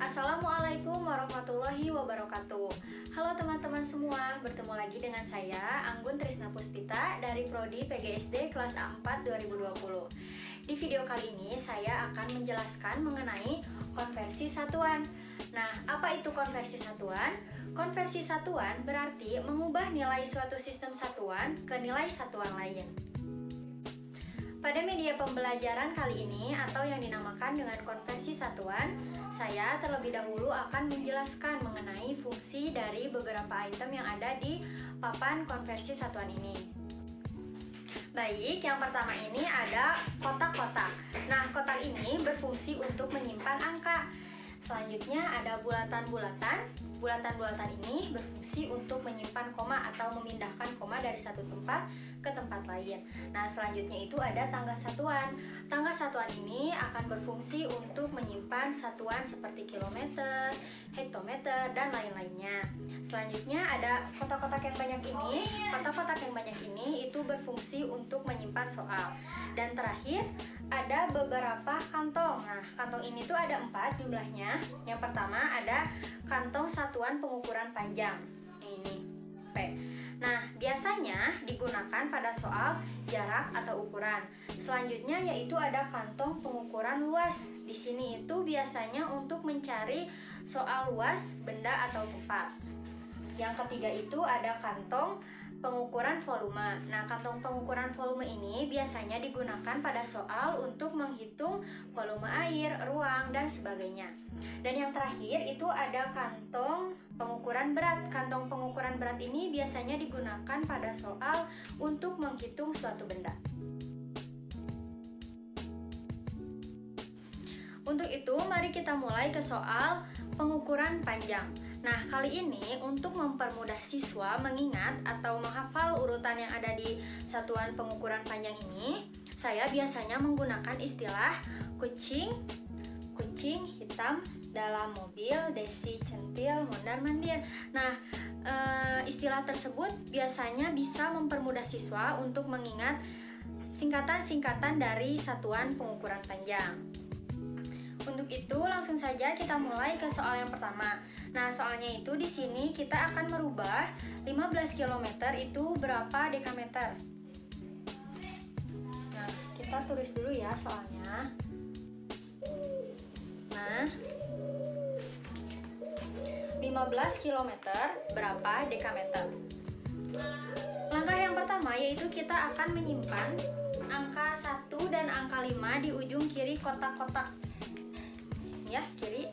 Assalamualaikum warahmatullahi wabarakatuh. Halo teman-teman semua, bertemu lagi dengan saya Anggun Trisna Puspita dari Prodi PGSD kelas A4 2020. Di video kali ini saya akan menjelaskan mengenai konversi satuan. Nah, apa itu konversi satuan? Konversi satuan berarti mengubah nilai suatu sistem satuan ke nilai satuan lain. Pada media pembelajaran kali ini atau yang dinamakan dengan konversi satuan, saya terlebih dahulu akan menjelaskan mengenai fungsi dari beberapa item yang ada di papan konversi satuan ini. Baik, yang pertama ini ada kotak-kotak. Nah, kotak ini berfungsi untuk menyimpan angka. Selanjutnya ada bulatan-bulatan. Bulatan-bulatan ini berfungsi untuk menyimpan koma atau memindahkan koma dari satu tempat ke tempat lain. Nah, selanjutnya itu ada tangga satuan. Tangga satuan ini akan berfungsi untuk menyimpan satuan seperti kilometer, hektometer, dan lain-lainnya. Selanjutnya ada kotak-kotak yang banyak ini. Kotak-kotak yang banyak ini itu berfungsi untuk menyimpan soal. Dan terakhir ada beberapa kantong. Nah, kantong ini tuh ada 4 jumlahnya. Yang pertama ada kantong satuan pengukuran panjang. Ini P. Nah, biasanya digunakan pada soal jarak atau ukuran. Selanjutnya yaitu ada kantong pengukuran luas. Di sini itu biasanya untuk mencari soal luas benda atau tempat. Yang ketiga itu ada kantong pengukuran volume. Nah, kantong pengukuran volume ini biasanya digunakan pada soal untuk menghitung volume air, ruang, dan sebagainya. Dan yang terakhir itu ada kantong pengukuran berat. Kantong pengukuran berat ini biasanya digunakan pada soal untuk menghitung suatu benda. Untuk itu, mari kita mulai ke soal pengukuran panjang. Nah, kali ini untuk mempermudah siswa mengingat atau menghafal urutan yang ada di satuan pengukuran panjang ini, saya biasanya menggunakan istilah kucing hitam dalam mobil, desi centil, mondar-mandir. Nah, istilah tersebut biasanya bisa mempermudah siswa untuk mengingat singkatan-singkatan dari satuan pengukuran panjang. Untuk itu, langsung saja kita mulai ke soal yang pertama. Nah, soalnya itu di sini kita akan merubah 15 km itu berapa dekameter. Nah, kita tulis dulu ya soalnya. Nah, 15 km berapa dekameter? Langkah yang pertama yaitu kita akan menyimpan angka 1 dan angka 5 di ujung kiri kotak-kotak. Ya, kiri.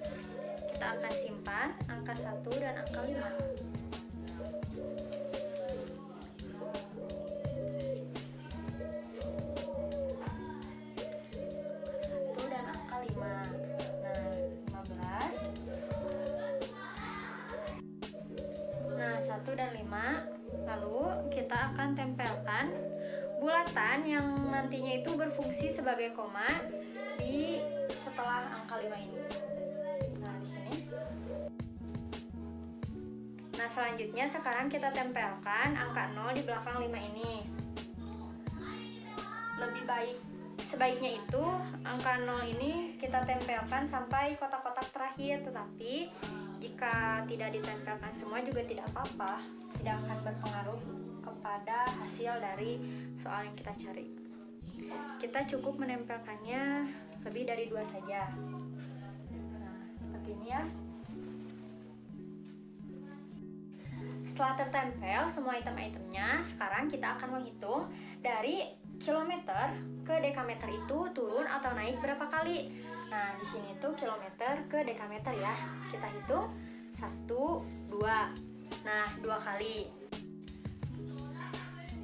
Kita akan simpan angka 1 dan angka 5. 1 dan angka 5. Nah, 15. Nah, 1 dan 5. Lalu kita akan tempelkan bulatan yang nantinya itu berfungsi sebagai koma di setelah angka 5 ini. Nah, di sini. Nah, selanjutnya sekarang kita tempelkan angka 0 di belakang 5 ini. Lebih baik sebaiknya itu angka 0 ini kita tempelkan sampai kotak-kotak terakhir, tetapi jika tidak ditempelkan semua juga tidak apa-apa, tidak akan berpengaruh kepada hasil dari soal yang kita cari. Kita cukup menempelkannya lebih dari 2 saja. Nah, seperti ini ya. Setelah tertempel semua item-itemnya, sekarang kita akan menghitung dari kilometer ke dekameter itu turun atau naik berapa kali. Nah, di sini tuh kilometer ke dekameter ya. Kita hitung 1, 2. Nah, 2 kali.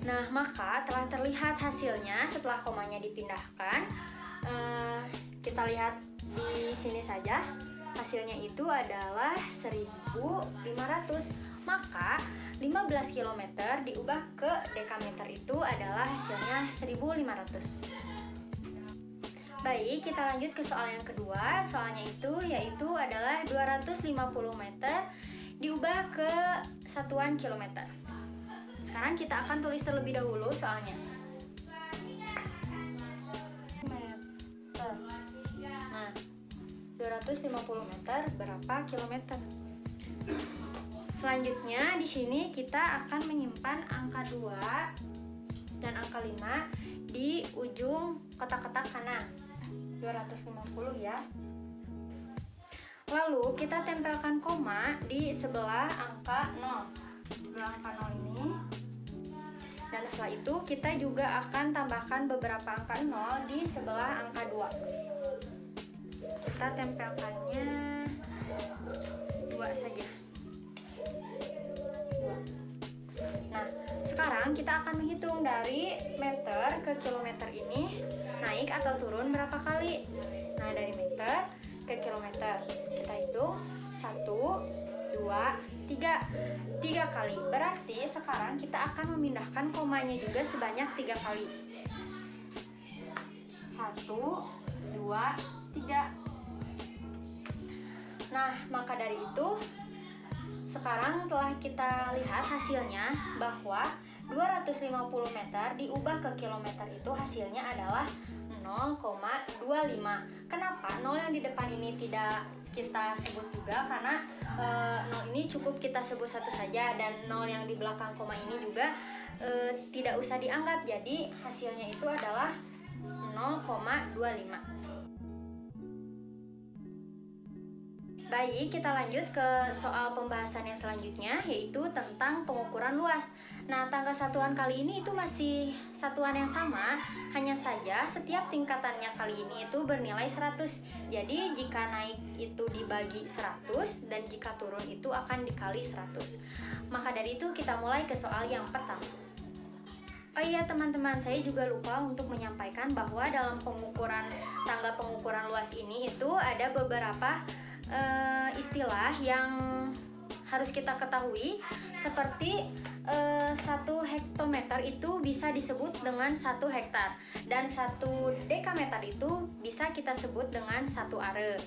Nah, maka telah terlihat hasilnya setelah komanya dipindahkan. Kita lihat di sini saja. Hasilnya itu adalah 1500. Maka 15 km diubah ke dekameter itu adalah hasilnya 1500. Baik, kita lanjut ke soal yang kedua. Soalnya itu yaitu adalah 250 meter diubah ke satuan kilometer. Sekarang kita akan tulis terlebih dahulu soalnya. Meter. Nah, 250 meter berapa kilometer. Selanjutnya di sini kita akan menyimpan angka 2 dan angka 5 di ujung kotak-kotak kanan. 250 ya. Lalu kita tempelkan koma di sebelah angka 0. Sebelah angka 0 ini. Dan setelah itu kita juga akan tambahkan beberapa angka 0 di sebelah angka 2. Kita tempelkannya 2 saja. Nah, sekarang kita akan menghitung dari meter ke kilometer ini naik atau turun berapa kali. Nah, dari meter ke kilometer kita hitung 1, 2, 3 kali. Berarti sekarang kita akan memindahkan komanya juga sebanyak 3 kali. 1, 2, 3. Nah, maka dari itu sekarang telah kita lihat hasilnya bahwa 250 meter diubah ke kilometer itu hasilnya adalah 0,25. Kenapa 0 yang di depan ini tidak kita sebut juga? Karena 0 ini cukup kita sebut satu saja, dan 0 yang di belakang koma ini juga tidak usah dianggap. Jadi hasilnya itu adalah 0,25. Baik, kita lanjut ke soal pembahasan yang selanjutnya, yaitu tentang pengukuran luas. Nah, tangga satuan kali ini itu masih satuan yang sama, hanya saja setiap tingkatannya kali ini itu bernilai 100. Jadi, jika naik itu dibagi 100, dan jika turun itu akan dikali 100. Maka dari itu kita mulai ke soal yang pertama. Oh iya teman-teman, saya juga lupa untuk menyampaikan bahwa dalam tangga pengukuran luas ini itu ada beberapa istilah yang harus kita ketahui, seperti 1 hektometer itu bisa disebut dengan 1 hektar, dan 1 dekameter itu bisa kita sebut dengan 1 are.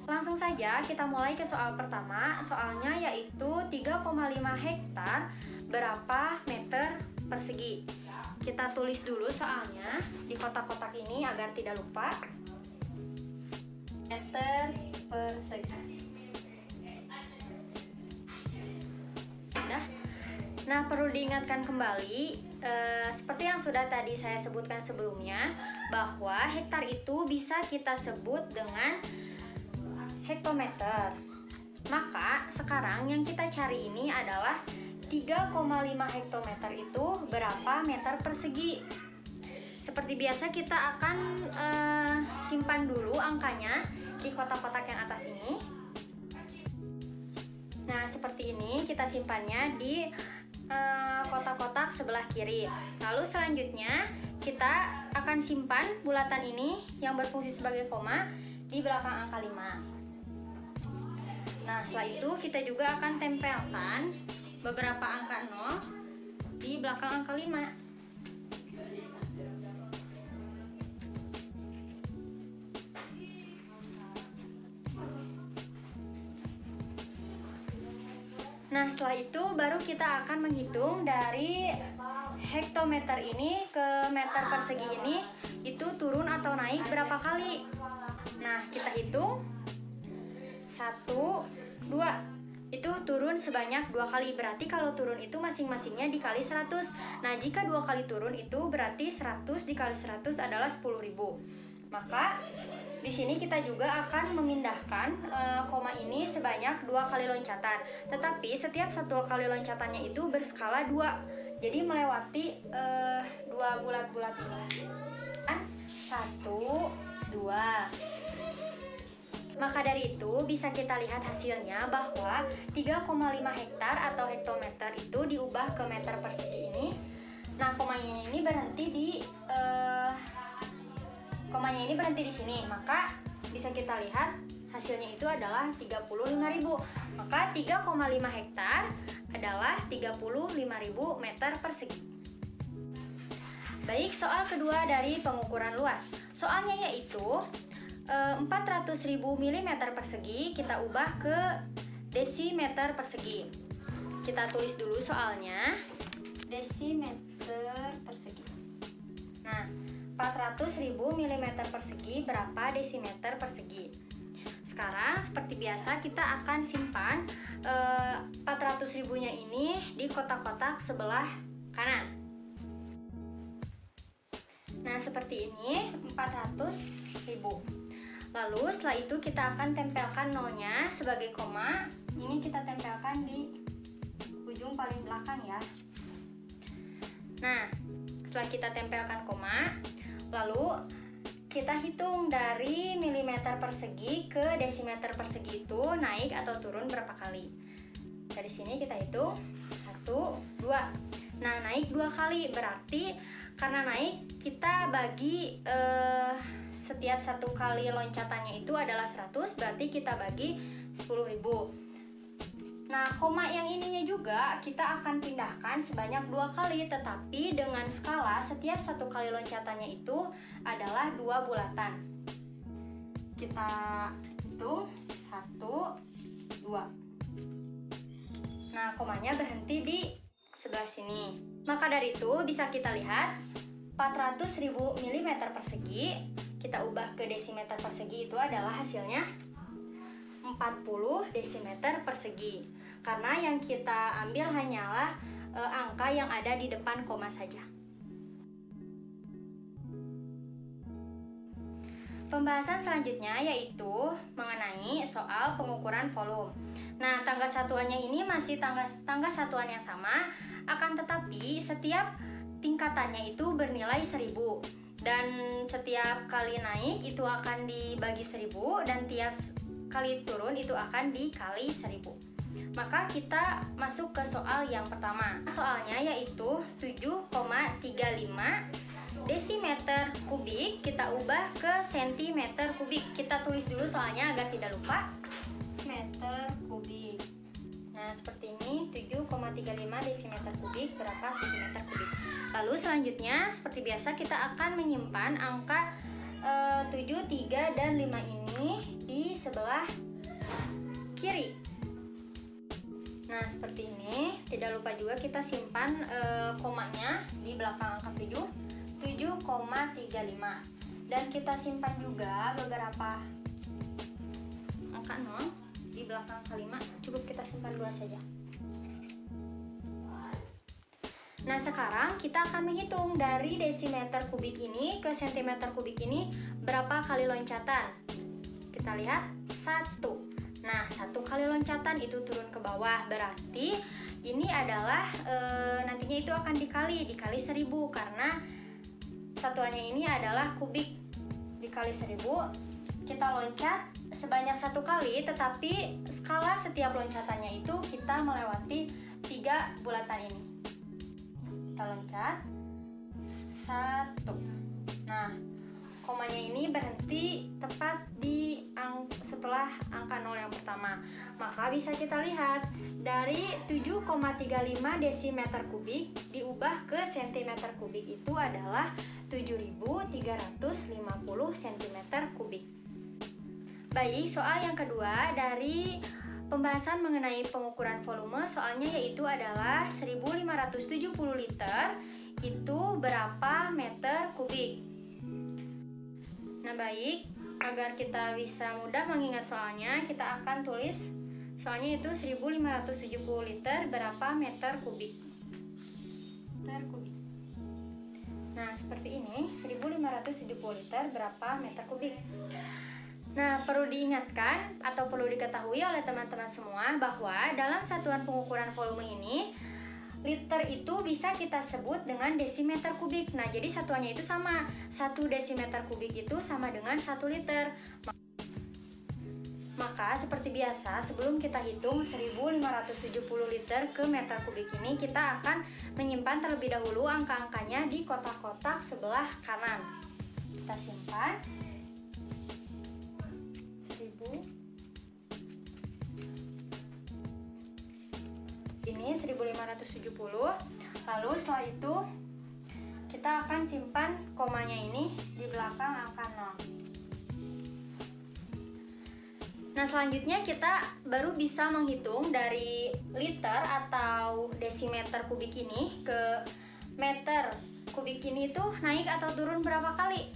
Langsung saja kita mulai ke soal pertama. Soalnya yaitu 3,5 hektar berapa meter persegi. Kita tulis dulu soalnya di kotak-kotak ini agar tidak lupa. Meter persegi. Nah, perlu diingatkan kembali seperti yang sudah tadi saya sebutkan sebelumnya, bahwa hektar itu bisa kita sebut dengan hektometer. Maka sekarang yang kita cari ini adalah 3,5 hektometer itu berapa meter persegi. Seperti biasa kita akan simpan dulu angkanya di kotak-kotak yang atas ini. Nah, seperti ini kita simpannya di kotak-kotak sebelah kiri. Lalu selanjutnya kita akan simpan bulatan ini yang berfungsi sebagai koma di belakang angka 5. Nah, setelah itu kita juga akan tempelkan beberapa angka 0 di belakang angka 5. Nah, setelah itu baru kita akan menghitung dari hektometer ini ke meter persegi ini itu turun atau naik berapa kali. Nah, kita hitung 1, 2. Itu turun sebanyak 2 kali. Berarti kalau turun itu masing-masingnya dikali 100. Nah, jika 2 kali turun itu berarti 100 dikali 100 adalah 10.000. Maka di sini kita juga akan memindahkan koma ini sebanyak 2 kali loncatan. Tetapi setiap 1 kali loncatannya itu berskala 2. Jadi melewati 2 bulat-bulat ini. 1, 2. Maka dari itu bisa kita lihat hasilnya bahwa 3,5 hektar atau hektometer itu diubah ke meter persegi ini. Nah, komanya ini berhenti di sini. Maka bisa kita lihat hasilnya itu adalah 35.000. Maka 3,5 hektar adalah 35.000 meter persegi. Baik, soal kedua dari pengukuran luas. Soalnya yaitu 400.000 mm persegi kita ubah ke desimeter persegi. Kita tulis dulu soalnya. Desimeter persegi. Nah, 400.000 mm persegi berapa desimeter persegi? sekarang seperti biasa kita akan simpan 400 ribunya ini di kotak-kotak sebelah kanan. Nah, seperti ini 400 ribu. Lalu setelah itu kita akan tempelkan nolnya sebagai koma. Ini kita tempelkan di ujung paling belakang ya. Nah, setelah kita tempelkan koma, lalu kita hitung dari milimeter persegi ke desimeter persegi itu naik atau turun berapa kali. Dari sini kita hitung 1, 2. Nah, naik 2 kali, berarti karena naik kita bagi setiap 1 kali loncatannya itu adalah 100, berarti kita bagi 10.000. Nah, koma yang ininya juga kita akan pindahkan sebanyak 2 kali, tetapi dengan skala setiap 1 kali loncatannya itu adalah 2 bulatan. Kita hitung 1, 2. Nah, komanya berhenti di sebelah sini. Maka dari itu bisa kita lihat 400.000 mm persegi kita ubah ke desimeter persegi itu adalah hasilnya 40 desimeter persegi. Karena yang kita ambil hanyalah angka yang ada di depan koma saja. Pembahasan selanjutnya yaitu mengenai soal pengukuran volume. Nah, tangga satuannya ini masih tangga satuan yang sama, akan tetapi setiap tingkatannya itu bernilai 1000. Dan setiap kali naik itu akan dibagi 1000 dan tiap kali turun itu akan dikali 1000. Maka kita masuk ke soal yang pertama. Soalnya yaitu 7,35 desimeter kubik kita ubah ke sentimeter kubik. Kita tulis dulu soalnya agar tidak lupa. Meter kubik. Nah, seperti ini 7,35 desimeter kubik berapa sentimeter kubik. Lalu selanjutnya seperti biasa kita akan menyimpan angka 7, 3, dan 5 ini di sebelah kiri. Nah, seperti ini. Tidak lupa juga kita simpan komanya di belakang angka 7,35. Dan kita simpan juga beberapa angka 0 di belakang angka 5. Cukup kita simpan 2 saja. Nah, sekarang kita akan menghitung dari desimeter kubik ini ke sentimeter kubik ini berapa kali loncatan. Kita lihat 1. Nah, 1 kali loncatan itu turun ke bawah, berarti ini adalah nantinya itu akan dikali 1000 karena satuannya ini adalah kubik. Dikali 1000, kita loncat sebanyak 1 kali, tetapi skala setiap loncatannya itu kita melewati 3 bulatan ini. Kita loncat 1. Nah, komanya ini berhenti tepat di setelah angka 0 yang pertama. Maka bisa kita lihat dari 7,35 desimeter kubik diubah ke sentimeter kubik itu adalah 7.350 cm kubik. Baik, soal yang kedua dari pembahasan mengenai pengukuran volume, soalnya yaitu adalah 1570 liter itu berapa meter kubik. Nah, baik, agar kita bisa mudah mengingat soalnya, kita akan tulis soalnya itu 1570 liter berapa meter kubik. Nah, seperti ini, 1570 liter berapa meter kubik. Nah, perlu diingatkan atau perlu diketahui oleh teman-teman semua bahwa dalam satuan pengukuran volume ini liter itu bisa kita sebut dengan desimeter kubik. Nah, jadi satuannya itu sama. 1 desimeter kubik itu sama dengan 1 liter. Maka seperti biasa, sebelum kita hitung 1570 liter ke meter kubik ini, kita akan menyimpan terlebih dahulu angka-angkanya di kotak-kotak sebelah kanan. Kita simpan 1000. Ini 1570. Lalu setelah itu kita akan simpan komanya ini di belakang angka 0. Nah, selanjutnya kita baru bisa menghitung dari liter atau desimeter kubik ini ke meter kubik ini itu naik atau turun berapa kali.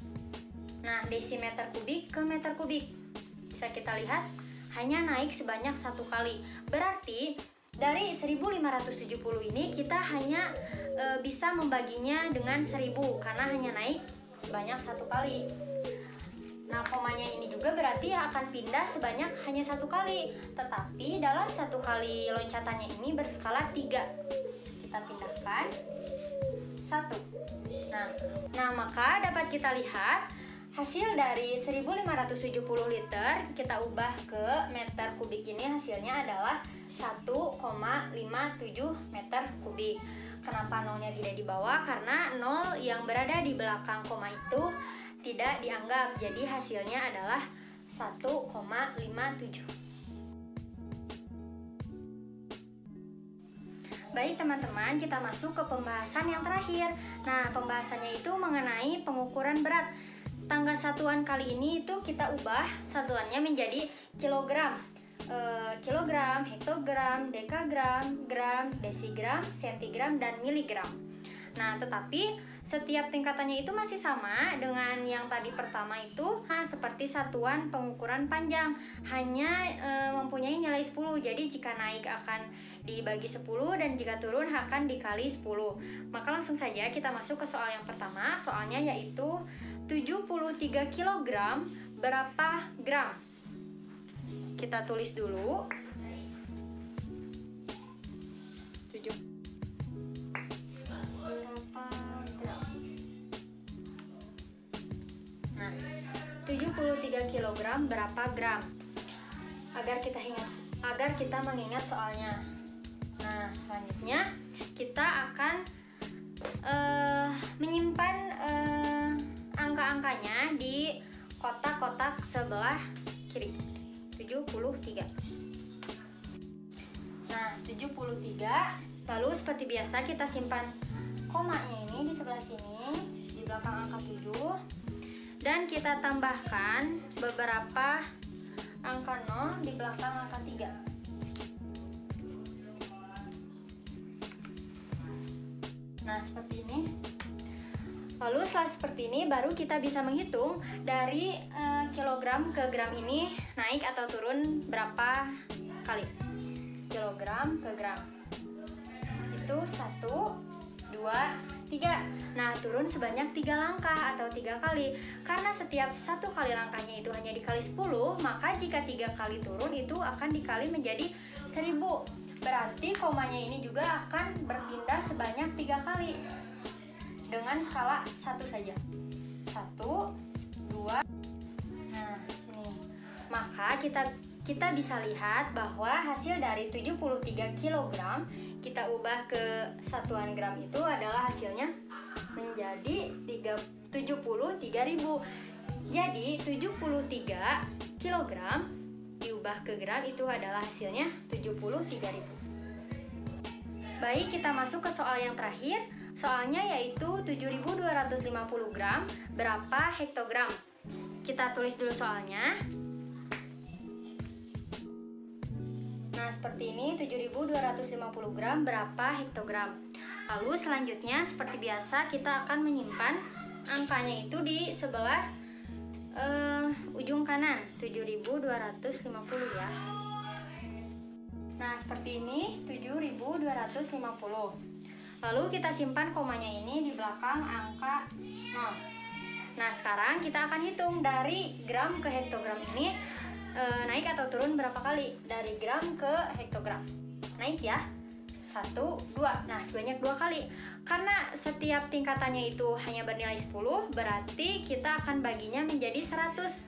Nah, desimeter kubik ke meter kubik. Bisa kita lihat hanya naik sebanyak 1 kali. Berarti dari 1570 ini kita hanya bisa membaginya dengan 1000 karena hanya naik sebanyak 1 kali. Nah, komanya ini juga berarti akan pindah sebanyak hanya 1 kali. Tetapi dalam 1 kali loncatannya ini berskala 3. Kita pindahkan 1. Nah, maka dapat kita lihat hasil dari 1570 liter kita ubah ke meter kubik ini, hasilnya adalah 1,57 meter kubik. Kenapa nolnya tidak dibawa? Karena nol yang berada di belakang koma itu tidak dianggap. Jadi hasilnya adalah 1,57. Baik teman-teman, kita masuk ke pembahasan yang terakhir. Nah, pembahasannya itu mengenai pengukuran berat. Tanggal satuan kali ini itu kita ubah satuannya menjadi kilogram. Kilogram, hektogram, dekagram, gram, desigram, sentigram, dan miligram. Nah, tetapi setiap tingkatannya itu masih sama dengan yang tadi pertama itu, seperti satuan pengukuran panjang, hanya mempunyai nilai 10. Jadi jika naik akan dibagi 10 dan jika turun akan dikali 10. Maka langsung saja kita masuk ke soal yang pertama. Soalnya yaitu 73 kg berapa gram? Kita tulis dulu. 7 berapa gram? Nah, 73 kg berapa gram? Agar kita mengingat soalnya. Nah, selanjutnya kita akan menyimpan angka-angkanya di kotak-kotak sebelah kiri. 73. Nah, 73. Lalu seperti biasa kita simpan komanya ini di sebelah sini, di belakang angka 7. Dan kita tambahkan beberapa angka 0 di belakang angka 3. Nah, seperti ini. Lalu setelah seperti ini baru kita bisa menghitung dari kilogram ke gram ini naik atau turun berapa kali. Kilogram ke gram itu 1, 2, 3. Nah, turun sebanyak 3 langkah atau 3 kali. Karena setiap 1 kali langkahnya itu hanya dikali 10, maka jika 3 kali turun itu akan dikali menjadi 1000. Berarti komanya ini juga akan berpindah sebanyak 3 kali dengan skala 1 saja. 1, 2. Nah, sini. Maka kita bisa lihat bahwa hasil dari 73 kg kita ubah ke satuan gram itu adalah hasilnya menjadi 73.000. Jadi 73 kg diubah ke gram itu adalah hasilnya 73.000. Baik, kita masuk ke soal yang terakhir. Soalnya yaitu 7.250 gram berapa hektogram. Kita tulis dulu soalnya. Nah, seperti ini, 7.250 gram berapa hektogram. Lalu selanjutnya seperti biasa kita akan menyimpan angkanya itu di sebelah ujung kanan, 7.250 ya. Nah, seperti ini, 7.250. Lalu kita simpan komanya ini di belakang angka 0. Nah, sekarang kita akan hitung dari gram ke hektogram ini naik atau turun berapa kali. Dari gram ke hektogram naik ya, 1, 2. Nah, sebanyak 2 kali. Karena setiap tingkatannya itu hanya bernilai 10, berarti kita akan baginya menjadi 100.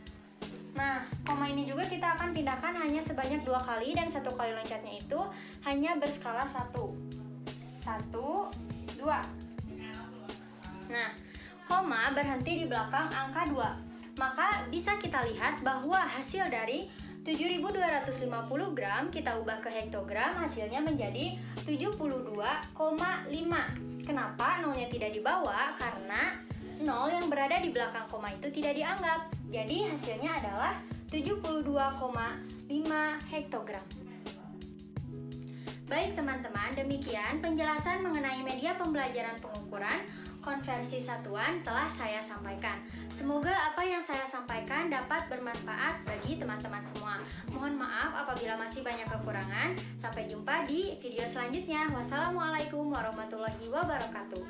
Nah, koma ini juga kita akan pindahkan hanya sebanyak 2 kali dan 1 kali loncatnya itu hanya berskala 1, 2. Nah, koma berhenti di belakang angka 2. Maka bisa kita lihat bahwa hasil dari 7.250 gram kita ubah ke hektogram, hasilnya menjadi 72,5. Kenapa nolnya tidak dibawa? Karena nol yang berada di belakang koma itu tidak dianggap. Jadi hasilnya adalah 72,5 hektogram. Baik teman-teman, demikian penjelasan mengenai media pembelajaran pengukuran konversi satuan telah saya sampaikan. Semoga apa yang saya sampaikan dapat bermanfaat bagi teman-teman semua. Mohon maaf apabila masih banyak kekurangan. Sampai jumpa di video selanjutnya. Wassalamualaikum warahmatullahi wabarakatuh.